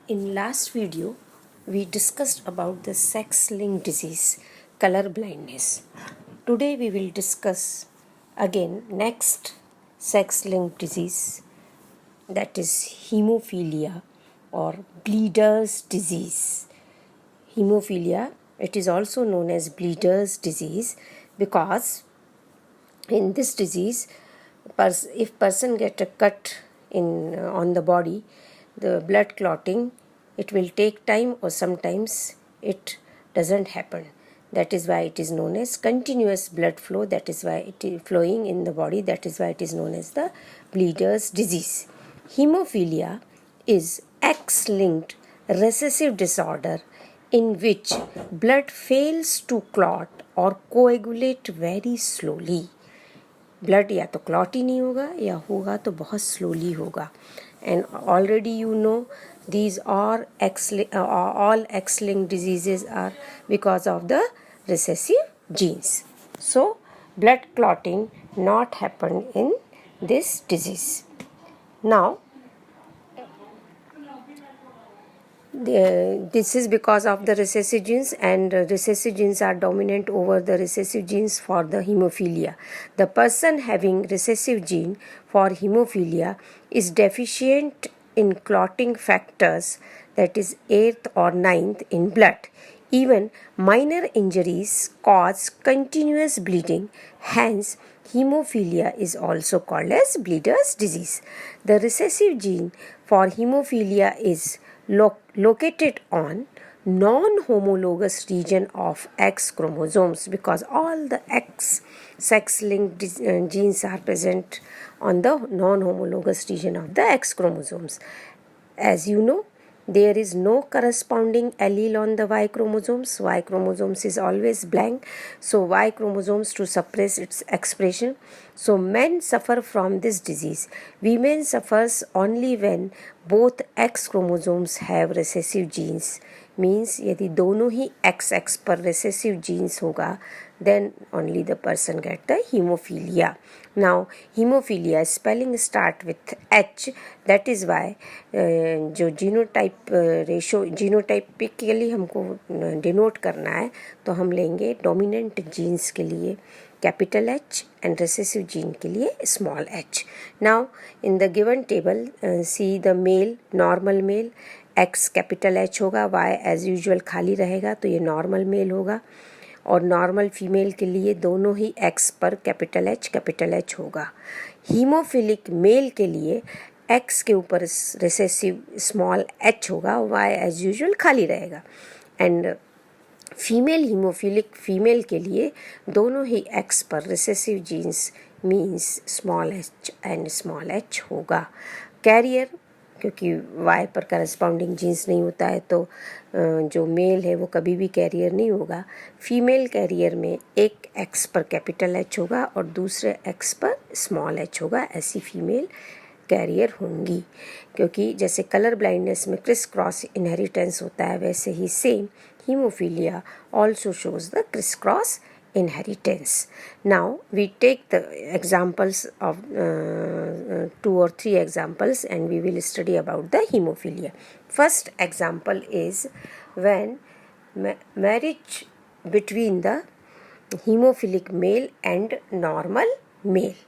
In last video, we discussed about the sex-linked disease, color blindness. Today we will discuss again next sex-linked disease, that is hemophilia or bleeder's disease. Hemophilia, it is also known as bleeder's disease because in this disease, if person get a cut on the body, the blood clotting, it will take time or sometimes it doesn't happen. That is why it is known as continuous blood flow. That is why it is flowing in the body. That is why it is known as the bleeder's disease. Hemophilia is X-linked recessive disorder in which blood fails to clot or coagulate very slowly. Blood या तो clot ही नहीं होगा या होगा तो बहुत slowly होगा. And already you know these are all X-linked diseases are because of the recessive genes. So blood clotting not happen in this disease. Now this is because of the recessive genes, and recessive genes are dominant over the recessive genes for the hemophilia. The person having recessive gene for hemophilia is deficient in clotting factors, that is 8th or 9th in blood. Even minor injuries cause continuous bleeding, hence hemophilia is also called as bleeder's disease. The recessive gene for hemophilia is located on non-homologous region of X chromosomes, because all the X sex-linked genes are present on the non-homologous region of the X chromosomes. As you know, there is no corresponding allele on the Y chromosomes. Y chromosomes is always blank, so Y chromosomes to suppress its expression. So men suffer from this disease. Women suffers only when both X chromosomes have recessive genes. Means यदि दोनों ही XX पर recessive genes होगा, then only the person get the hemophilia. Now hemophilia spelling start with H. That is why जो genotype ratio genotypically हमको denote करना है तो हम लेंगे डोमिनेंट जीन्स के लिए capital H and recessive gene के लिए small h. Now in the given table see the male, normal male, X capital H होगा, Y एज यूजुअल खाली रहेगा तो ये नॉर्मल मेल होगा, और नॉर्मल फीमेल के लिए दोनों ही X पर कैपिटल H होगा. हीमोफिलिक मेल के लिए X के ऊपर रिसेसिव स्मॉल h होगा, Y एज यूजुअल खाली रहेगा. एंड फीमेल हीमोफिलिक फीमेल के लिए दोनों ही X पर recessive genes means small h and small h होगा. कैरियर, क्योंकि Y पर करस्पॉन्डिंग जीन्स नहीं होता है तो जो मेल है वो कभी भी कैरियर नहीं होगा. फीमेल कैरियर में एक X पर कैपिटल H होगा और दूसरे X पर स्मॉल h होगा. ऐसी फीमेल कैरियर होंगी, क्योंकि जैसे कलर ब्लाइंडनेस में क्रिस क्रॉस इनहेरिटेंस होता है, वैसे ही same hemophilia also shows the crisscross inheritance. Now we take the examples of 2 or 3 examples and we will study about the hemophilia. First example is when marriage between the hemophilic male and normal male.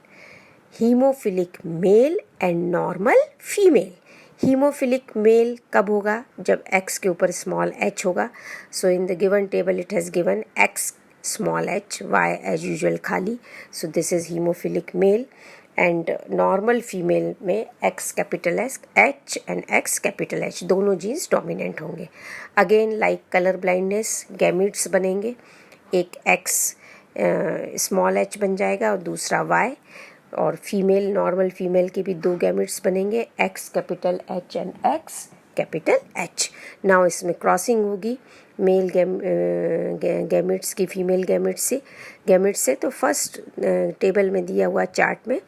Hemophilic male and normal female. Haemophilic male कब होगा? जब X के ऊपर small h होगा. So in the given table it has given X small h, Y as usual खाली. So this is haemophilic male. And normal female में X capital H and X capital H दोनों genes dominant होंगे. Again like colour blindness, gametes बनेंगे. एक X small h बन जाएगा और दूसरा Y. और फीमेल नॉर्मल फीमेल के भी 2 गैमेट्स बनेंगे, X capital H and X capital H. Now इसमें क्रॉसिंग होगी मेल गैमेट्स की फीमेल गैमेट्स से. तो फर्स्ट टेबल में दिया हुआ चार्ट में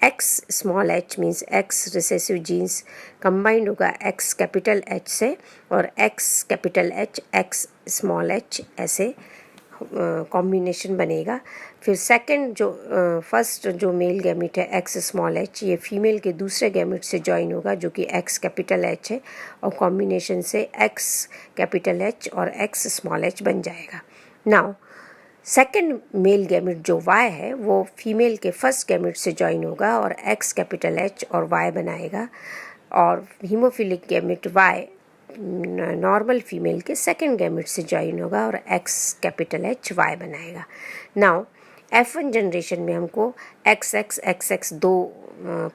X small h means X recessive genes combined होगा X कैपिटल H से, और X capital H X small h ऐसे कॉम्बिनेशन बनेगा। फिर सेकंड जो फर्स्ट जो मेल गैमेट है एक्स स्मॉल एच, ये फीमेल के दूसरे गैमेट से ज्वाइन होगा जो कि एक्स कैपिटल एच है, और कॉम्बिनेशन से एक्स कैपिटल एच और एक्स स्मॉल एच बन जाएगा। नाउ सेकंड मेल गैमेट जो वाई है वो फीमेल के फर्स्ट गैमेट से ज्वाइन होगा और एक्स कैपिटल एच और वाई बनाएगा, और haemophilic gamete Y normal female के सेकंड गैमेट से ज्वाइन होगा और एक्स कैपिटल एच वाई बनाएगा। नाउ F1 जनरेशन में हमको XX दो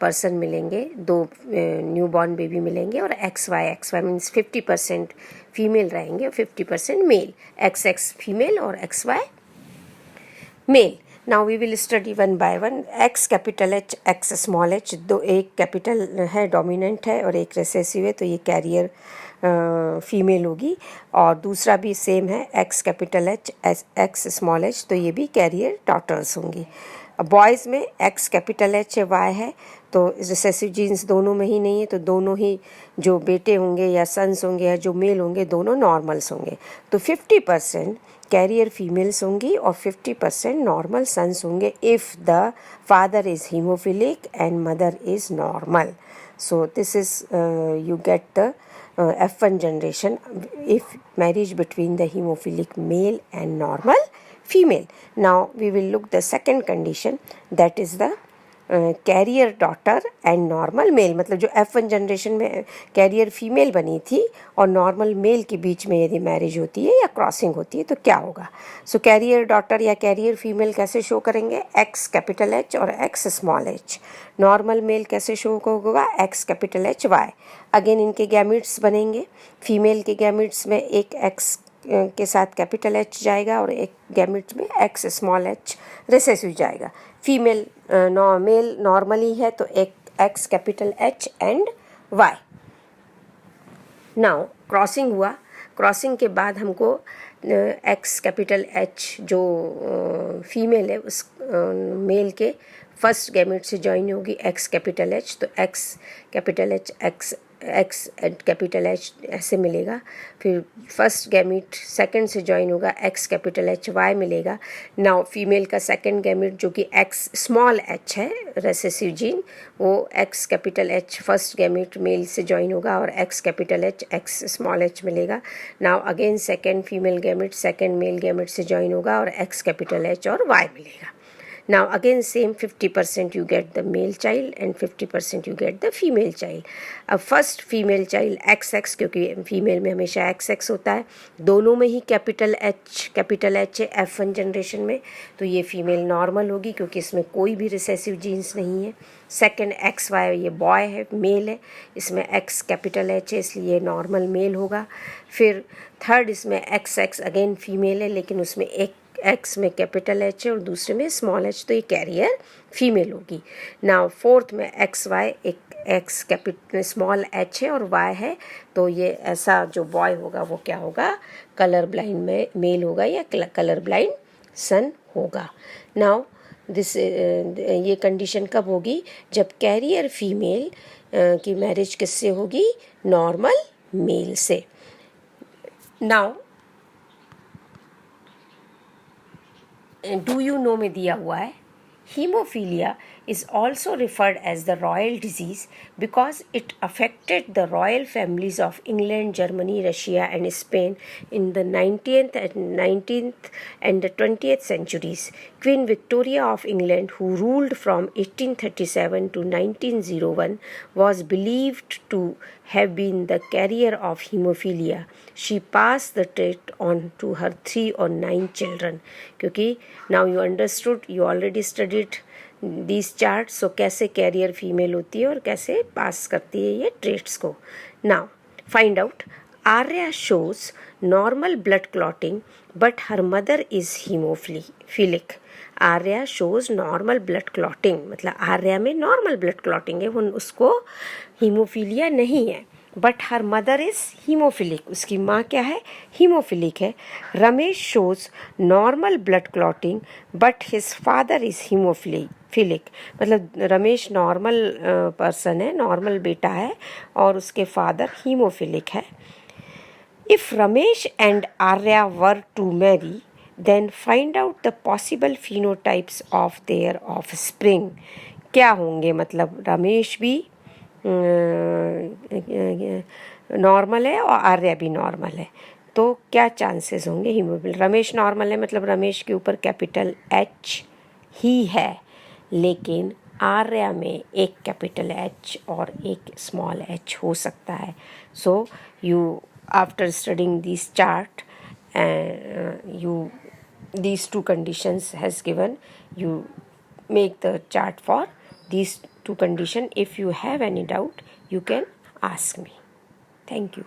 पर्सन मिलेंगे, दो न्यू बॉर्न बेबी मिलेंगे, और XY मीन्स 50% फीमेल रहेंगे और 50% मेल, XX फीमेल और XY male. Now we will study one by one. X capital H X small H, दो, एक कैपिटल है डोमिनेंट है और एक रिसेसिव है, तो ये कैरियर फीमेल होगी, और दूसरा भी सेम है x capital H X small H, तो ये भी कैरियर डॉटर्स होंगी। बॉयज़ में एक्स कैपिटल एच है वाई है, तो रिसेसिव जीन्स दोनों में ही नहीं है, तो दोनों ही जो बेटे होंगे या सन्स होंगे या जो मेल होंगे दोनों नॉर्मल्स होंगे, तो 50% कैरियर फीमेल्स होंगी और 50% नॉर्मल सन्स होंगे if the father is haemophilic and mother is normal. So this is you get the F1 generation if marriage between the hemophilic male and normal female. Now we will look the second condition, that is the carrier daughter and normal male. मतलब जो F1 generation में carrier female बनी थी और normal mail के बीच में यदि marriage होती है या क्रॉसिंग होती है तो क्या होगा। सो कैरियर डॉटर या कैरियर फीमेल कैसे शो करेंगे, एक्स कैपिटल एच और X small H. Normal male कैसे शो होगा, X capital H Y. Again इनके गैमेट्स बनेंगे, फीमेल के गैमेट्स में एक एक्स के साथ कैपिटल एच जाएगा और एक गैमेट में एक्स स्मॉल एच रिसेसिव जाएगा। फीमेल मेल नॉर्मली है तो एक X capital H and Y. Now crossing हुआ, क्रॉसिंग के बाद हमको एक्स कैपिटल एच जो फीमेल है उस मेल के फर्स्ट गैमेट से ज्वाइन होगी एक्स कैपिटल एच, तो X capital H X capital H ऐसे मिलेगा। फिर फर्स्ट गैमेट सेकंड से ज्वाइन होगा एक्स कैपिटल एच वाई मिलेगा। नाउ फीमेल का सेकंड गैमेट जो कि एक्स स्मॉल एच है रेसेसिव जीन, वो X capital H first gamete male से ज्वाइन होगा और X capital H X small H मिलेगा। Now again second female gamete second male gamete से ज्वाइन होगा और एक्स कैपिटल एच और वाई मिलेगा। Now again same 50% you get the male child and 50% you get the female child. अब first female child XX, क्योंकि female में हमेशा XX होता है, दोनों में ही कैपिटल एच है F1 जनरेशन में, तो ये फीमेल नॉर्मल होगी क्योंकि इसमें कोई भी रिसेसिव जीन्स नहीं है। सेकंड XY ये बॉय है, मेल है, इसमें X कैपिटल एच है इसलिए नॉर्मल मेल होगा। फिर थर्ड इसमें XX अगेन फीमेल है लेकिन उसमें एक एक्स में कैपिटल एच है और दूसरे में स्मॉल एच, तो ये कैरियर फीमेल होगी। नाउ फोर्थ में XY एक एक्स कैपिटल स्मॉल एच है और वाई है, तो ये ऐसा जो बॉय होगा वो क्या होगा, कलर ब्लाइंड में मेल होगा या कलर ब्लाइंड सन होगा। नाउ दिस ये कंडीशन कब होगी, जब कैरियर फीमेल की मैरिज किससे होगी, नॉर्मल मेल से। नाउ डू यू नो में दिया हुआ है, haemophilia is also referred as the royal disease because it affected the royal families of England, Germany, Russia and Spain in the 19th and the 20th centuries. Queen Victoria of England, who ruled from 1837 to 1901, was believed to have been the carrier of hemophilia. She passed the trait on to her 3 or 9 children. क्योंकि now you understood, you already studied these charts, so कैसे carrier female होती है और कैसे पास करती है ये traits को। Now find out, Arya shows normal blood clotting but her mother is haemophilic. Arya shows normal blood clotting, मतलब आर्या में नॉर्मल ब्लड क्लॉटिंग है, वो उसको हीमोफीलिया नहीं है, but her mother is haemophilic, उसकी माँ क्या है, हीमोफिलिक है। Ramesh shows normal blood clotting but his father is haemophilic, मतलब रमेश नॉर्मल पर्सन है, नॉर्मल बेटा है और उसके फादर हीमोफिलिक है। If Ramesh and Arya were to marry then find out the possible phenotypes of their offspring. क्या होंगे, मतलब रमेश भी नॉर्मल है और आर्या भी नॉर्मल है, तो क्या चांसेस होंगे हीमोफिलिया। रमेश नॉर्मल है मतलब रमेश के ऊपर कैपिटल एच ही है, लेकिन आर्या में एक कैपिटल एच और एक स्मॉल एच हो सकता है। So you after studying this chart you these two conditions has given, you make the chart for these two condition. If you have any doubt, you can ask me. Thank you.